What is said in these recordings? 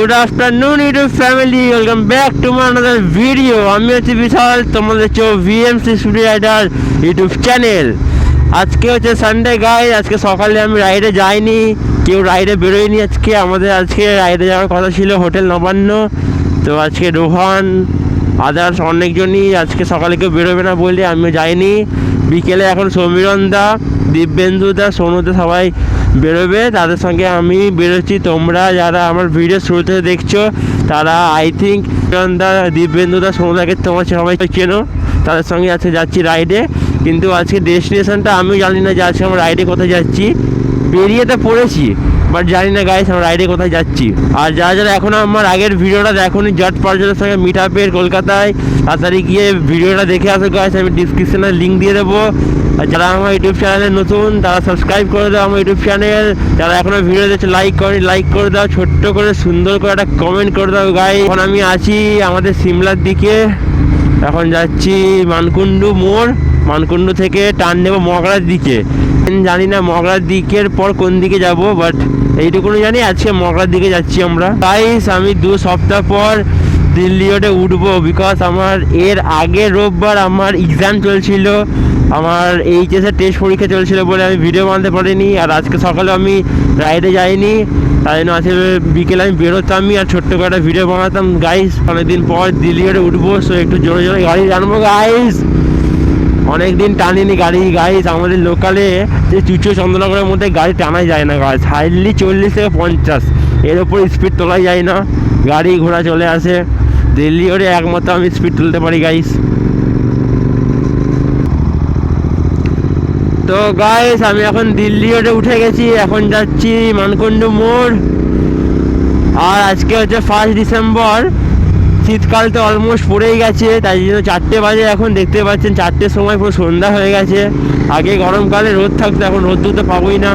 Good afternoon YouTube family, welcome back to my another video. আমি হচ্ছে বিশাল, তোমাদের চো VMC studio rider YouTube channel. আজকে হচ্ছে সানডে গাইস, আজকে সকালে আমি রাইডে যাইনি, কেউ রাইডে বেরোয়নি। আজকে রাইডে যাওয়ার কথা ছিল হোটেল নবান্ন, তো আজকে রোহান আদার্স অনেকজনই আজকে সকালে কেউ বেরোবে না বলে আমিও যাইনি। বিকেলে এখন সমীরণ দা, দিব্যেন্দু দা, সোনুদা সবাই বেরোবে, তাদের সঙ্গে আমি বেরোচ্ছি। তোমরা যারা আমার ভিডিও শুরু থেকে দেখছো তারা আই থিঙ্ক দা, দিব্যেন্দু দা, সোনুদাকে তোমার সবাই চেনো, তাদের সঙ্গে আজকে যাচ্ছি রাইডে। কিন্তু আজকে ডেস্টিনেশনটা আমিও জানি না যে আজকে আমরা রাইডে কোথায় যাচ্ছি। বেরিয়ে তো পড়েছি, বাট জানি না গাইস আমরা রাইডে কোথায় যাচ্ছি। আর যারা যারা এখনও আমার আগের ভিডিওটা দেখোনি, জট পার্জনের সঙ্গে মিট আপের কলকাতায়, তাড়াতাড়ি গিয়ে ভিডিওটা দেখে আসো গাইস, আমি ডিসক্রিপশনে লিঙ্ক দিয়ে দেবো। আর যারা আমার ইউটিউব চ্যানেলে নতুন তারা সাবস্ক্রাইব করে দাও আমার ইউটিউব চ্যানেল। যারা এখনও ভিডিও দেখছে লাইক করে দাও, ছোট্ট করে সুন্দর করে একটা কমেন্ট করে দাও গাইস। এখন আমি আছি আমাদের সিমলার দিকে, এখন যাচ্ছি মানকুণ্ডু মোড়, মানকুণ্ডু থেকে টার্ন নেবো মগরার দিকে। জানি না মগরার দিকের পর কোন দিকে যাব, বাট এইটুকুনি জানি আজকে মগরার দিকে যাচ্ছি আমরা গাইস। আমি 2 সপ্তাহ পর দিল্লি রোডে উঠবো, বিকজ আমার এর আগের রোববার আমার এক্সাম চলছিল, আমার এইচএসের টেস্ট পরীক্ষা চলছিল বলে আমি ভিডিও বানাতে পারিনি। আর আজকে সকালে আমি রাইডে যাইনি, তাই জন্য আজকে বিকেলে আমি বেরোতামই আর ছোট্ট করে একটা ভিডিও বানাতাম গাইস। অনেকদিন পর দিল্লি রোডে উঠবো, সো একটু জোরে জোরে গাড়ি জানবো গাইস। অনেকদিন টানিনি গাড়ি গাইস, আমাদের লোকালে যে চুচো চন্দ্রনগরের মধ্যে গাড়ি টানাই যায় না গাইস, হাইলি 40 থেকে 50, এর ওপর স্পিড তোলাই যায় না, গাড়ি ঘোড়া চলে আসে। দিল্লি রোডে একমাত্র আমি স্পিড তুলতে পারি গাইস। তো গাইস আমি এখন দিল্লি রোডে উঠে গেছি, এখন যাচ্ছি মানকুণ্ডু মোড়। আর আজকে হচ্ছে 1 ডিসেম্বর, শীতকাল তো অলমোস্ট পড়েই গেছে, তাই জন্য 4টে বাজে এখন, দেখতে পাচ্ছেন 4টের সময় পুরো সন্ধ্যা হয়ে গেছে। আগে গরমকালে রোদ থাকতো, এখন রোদ তো পাবোই না।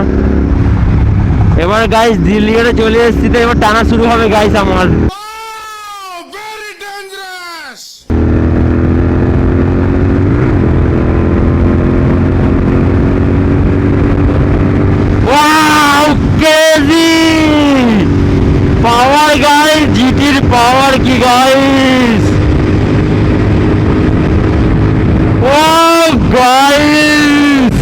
এবার গাইস দিল্লি রোডে চলে এসেছি, তো এবার টানা শুরু হবে গাইস আমার। পাওয়ার গাইস, জিটির পাওয়ার কি গাইস, ও গাইস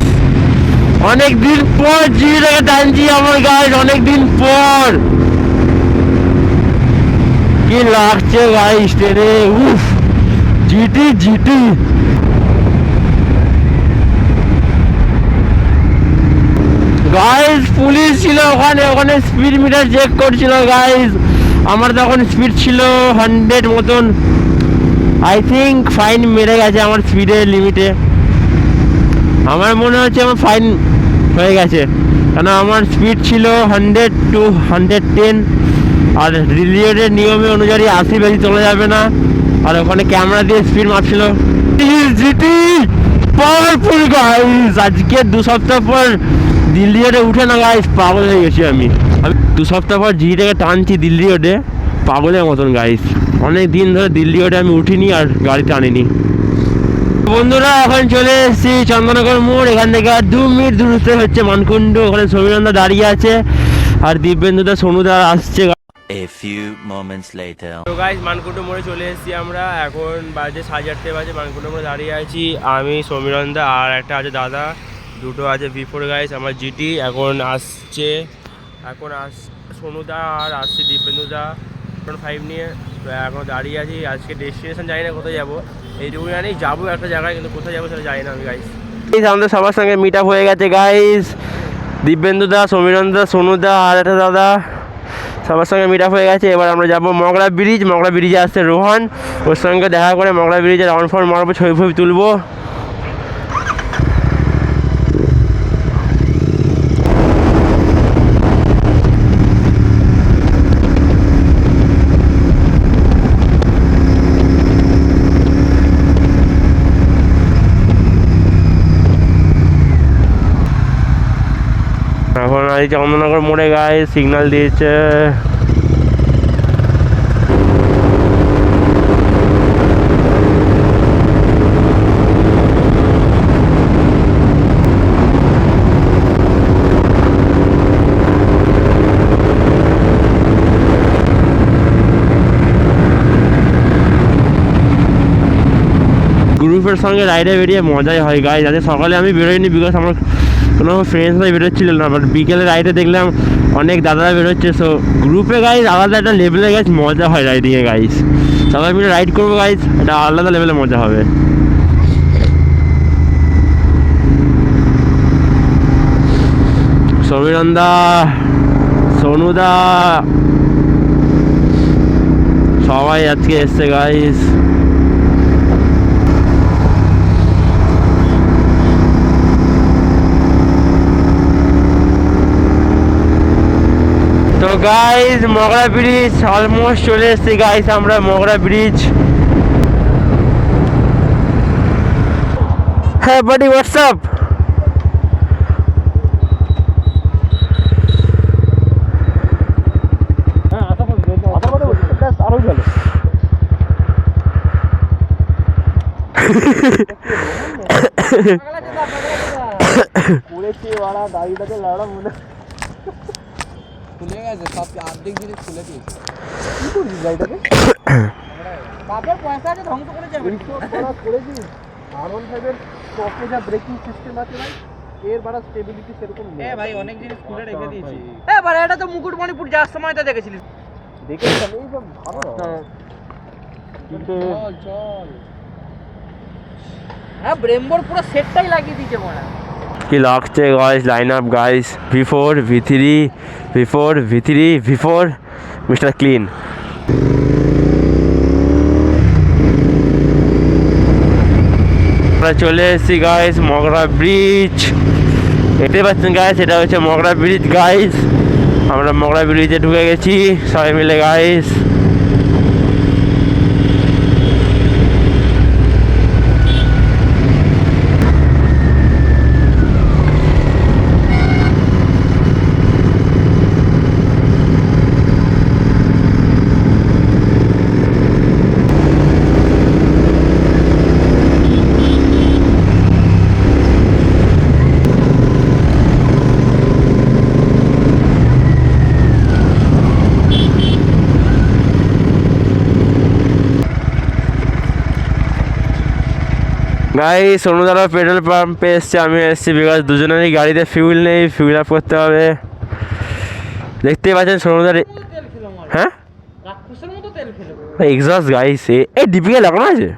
অনেকদিন পর জিটিটাকে টানছি আমার গাইস, অনেকদিন পর। কি লাগছে গাইস ট্রেনে, উফ জিটি গাইস। পুলিশ ছিল ওখানে স্পিড মিটার চেক করছিল গাইস। আমার তখন স্পিড ছিল 100 মতন, আই থিঙ্ক ফাইন মেরে গেছে আমার স্পিডের লিমিটে। আমার মনে হচ্ছে আমার ফাইন হয়ে গেছে, কেন আমার স্পিড ছিল 100 to 110, আর রিলিয়েটের নিয়মে অনুযায়ী 80 বেশি চলে যাবে না। আর ওখানে ক্যামেরা দিয়ে স্পিড মাপছিল। GT powerful guys. আজকে 2 সপ্তাহ পর দিল্লি রোডে উঠে না গাইস, পাগল হয়ে গেছি আমি 2 সপ্তাহ পর জিটিটাকে টানছি দিল্লি রোডে পাগলের মতন গাইস। অনেক দিন ধরে দিল্লি রোডে আমি উঠিনি আর গাড়ি টানিনি। বন্ধুরা এখন চলে এসেছি চন্দননগর মোড়, এখান থেকে আর 2 মিনিট দূরত্বে হচ্ছে মানকুণ্ডু। ওখানে সমীরণদা দাঁড়িয়ে আছে আর দিব্যেন্দুদা, সোনুদা আসছে। A few moments later. তো গাইস মানকুণ্ডু মোড়ে চলে এসেছি আমরা, এখন বাজে 8:30 বাজে। মানকুণ্ডু মোড়ে দাঁড়িয়ে আছি আমি, সমীরণদা আর একটা আছে দাদা, দুটো আছে V4 গাইস। আমার জিটি এখন আসছে, সোনুদা আর আসছে দিব্যেন্দুদা 5 নিয়ে। তো এখন দাঁড়িয়ে আছি, আজকে ডেস্টিনেশন জানি না কোথায় যাবো, এইটুকু জানি যাবো একটা জায়গায়, কিন্তু কোথায় যাবো সেটা জানি না আমি গাইস। আমাদের সবার সঙ্গে মিট আপ হয়ে গেছে গাইস, দিব্যেন্দুদা, সমীরণদা, সোনুদা আর একটা দাদা সবার সঙ্গে মিট আপ হয়ে গেছে। এবার আমরা যাবো মগরা ব্রিজে আসছে রোহান, ওর সঙ্গে দেখা করে মগরা ব্রিজে রাউন্ড ফোর মারবো, ছবি তুলবো। এখন এই চন্দননগর মোড়ে গায়ে সিগন্যাল দিয়েছে। গ্রুপের সঙ্গে রাইডে বেরিয়ে মজাই হয় গাইজ। আজকে সকালে আমি বেরোইনি বিকজ আমার কোনো ফ্রেন্ডসরাই বেরোচ্ছিল না, বাট বিকেলে রাইডে দেখলাম অনেক দাদারা বেরোচ্ছে। সো গ্রুপে গাইজ আলাদা একটা লেভেলে গাইজ মজা হয় রাইডিংয়ে গাইজ। সবাই মিলে রাইড করবো গাইজ, এটা আলাদা লেভেলে মজা হবে। সমীরন্দা, সোনুদা সবাই আজকে এসছে গাইজ। তো গাইজ মগরা ব্রিজ অলমোস্ট চলে এসছি গাইজ, আমরা মগরা ব্রিজ। হ্যাঁ বাডি, হোয়াটসঅ্যাপ? খুলে গেছে সব, অর্ধেক জিনিস খুলে দিয়েছে। কি করছিস গাড়িটাকে? বাপের পয়সা আছে, ধ্বংস করে যাবে। করেছিস R15 এর টপে যা ব্রেকিং সিস্টেম আছে ভাই, এর বাড়া স্টেবিলিটি সেরকম নেই। ভাই অনেক জিনিস খুলে রেখে দিয়েছি। বাড়া এটা তো মুকুটমণিপুর যাওয়ার সময় তো দেখেছিলিস। দেখেছিলাম, এই সব ভালো। চল হ্যাঁ, ব্রেম্বোর পুরো সেটটাই লাগিয়ে দিয়েছে মনে। কি লাগছে guys line up guys, V4 V3 V4 V3 V4 mister clean. আমরা চলে এসেছি গাইস মগরা ব্রিজ। দেখতে পাচ্ছেন গাইস, এটা হচ্ছে মগরা ব্রিজ গাইস। আমরা মগরা ব্রিজে ঢুকে গেছি সবাই মিলে গাইস। গাইস সোনুদারা পেট্রোল পাম্পে এসছে, আমি এসেছি বিকজ দুজনেরই গাড়িতে ফিউল নেই, ফিউল আপ করতে হবে। দেখতেই পাচ্ছেন সোনুদার, হ্যাঁ এক্সস্ট গাইস। এই ডিপিকে লাগানো আছে।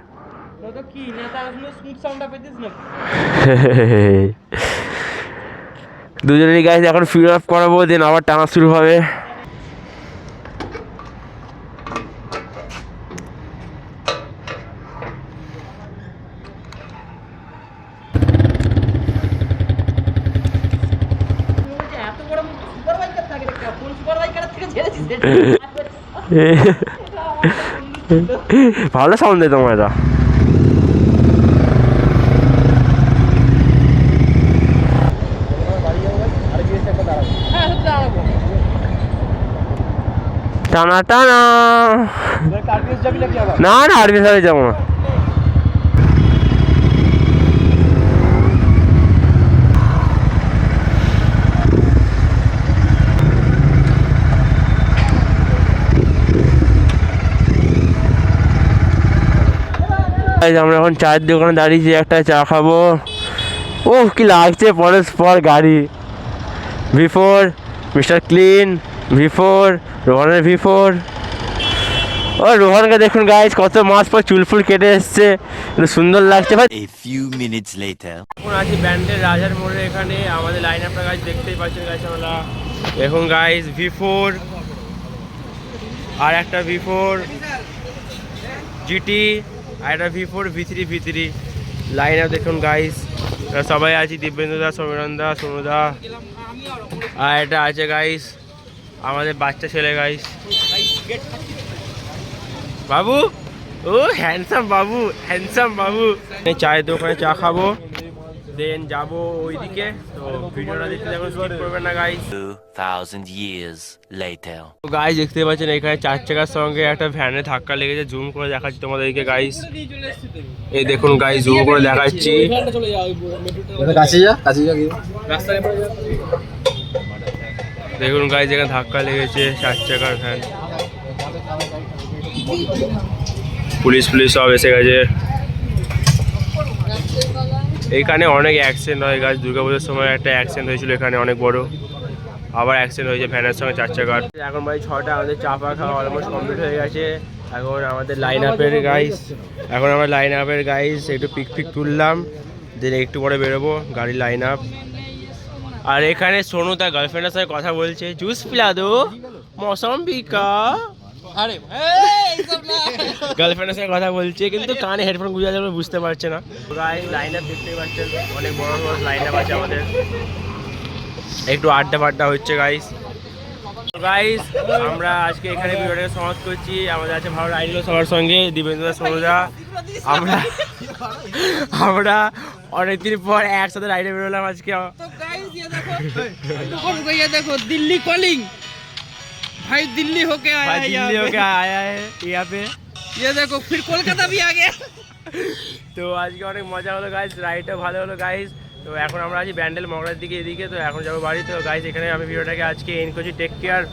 দুজনেরই গাইস এখন ফিউল আপ করাবো, দেন আবার টানা শুরু হবে। ভালো সাউন্ড দেয় তোমার এটা। টানা টানা না না, আরবি সাথে যাবো না। আমরা এখন চায়ের দোকানে দাঁড়িয়েছি, একটা চা খাবো। ও কি লাগছে পরস্পর গাড়ি। V4 mister clean, V4 রোহনের V4। ও রোহনকে দেখুন গাইজ, কত মাস পর চুলফুল কেটে এসছে, একটু সুন্দর লাগছে ভাই। A few minutes later. এখন আছি ব্যান্ডের রাজার মোড়ে, এখানে আমাদের লাইন আপটা গাইজ দেখতেই পাচ্ছেন গাইজ। আমরা এখন গাইজ V4 আর একটা V4 GT আর একটা V4 V3 V3 line up দেখুন গাইজ। সবাই আছি, দিব্যেন্দুদা, সমীরন্দা, সোনুদা, আর এটা আছে গাইজ আমাদের বাচ্চা ছেলে গাইজ বাবু। ও হ্যান্ডসাম বাবু, হ্যান্ডসাম বাবু। চায়ের দোকানে চা খাবো, দেন যাবো ওইদিকে। তো ভিডিওটা দেখতে দেখুন, স্কিপ করবেন না গাইজ। 2000 years later. তো গাইজ দেখতে পাচ্ছেন এখানে 4 চাকার সঙ্গে একটা ভ্যানে ধাক্কা লেগেছে। জুম করে দেখাচ্ছি তোমাদেরকে গাইজ, এই দেখুন গাইজ, জুম করে দেখাচ্ছি। দেখুন গাইজ এখানে ধাক্কা লেগেছে, 4 চাকার ভ্যান। পুলিশ সব এসে গেছে। এখানে অনেক অ্যাক্সিডেন্ট হয় গাছ, দুর্গাপুজোর সময় একটা অ্যাক্সিডেন্ট হয়েছিল এখানে অনেক বড়, আবার অ্যাক্সিডেন্ট হয়েছে ভ্যানের সঙ্গে 4 চাকার। এখন ভাই 6টা, আমাদের চা পা খাওয়া অলমোস্ট কমপ্লিট হয়ে গেছে। এখন আমাদের লাইন আপের গাইস একটু পিক তুললাম, দেন একটু পরে বেরোবো, গাড়ির লাইন আপ। আর এখানে সোনু তার গার্লফ্রেন্ডের সঙ্গে কথা বলছে, জুস পিলা দো মৌসম্বিকা। আরে এইসব না, গার্লফ্রেন্ডের সঙ্গে কথা বলছে কিন্তু কানে হেডফোন গুঁজে যাবে, বুঝতে পারছে না। গাইস লাইন আপ দেখতেই পাচ্ছেন, অনেক বড় বড় লাইন আপ আছে আমাদের, একটু আড্ডা ফাড্ডা হচ্ছে গাইস। আমরা আজকে এখানে ভিডিওটাকে সমাপ্ত করছি। আমাদের আছে ভালো রাইডলো সবার সঙ্গে, দীপেন্দ্র সোনুদা। আমরা অনেকদিন পর একসাথে রাইডে বেরোলাম আজকে। तो गाइस ये देखो दिल्ली कॉलिंग, भाई दिल्ली होके आया है, दिल्ली होके आया है यहाँ पे। ये देखो फिर कोलकाता भी आ गया। তো আজকে অনেক মজা হলো গাইস, রাইডটা ভালো হলো গাইস। তো এখন আমরা আছি ব্যান্ডেল মগরার দিকে, এদিকে। তো এখন যাবো বাড়ি। তো গাইস এখানে আমি ভিডিওটাকে আজকে এন্ড করছি। Take care.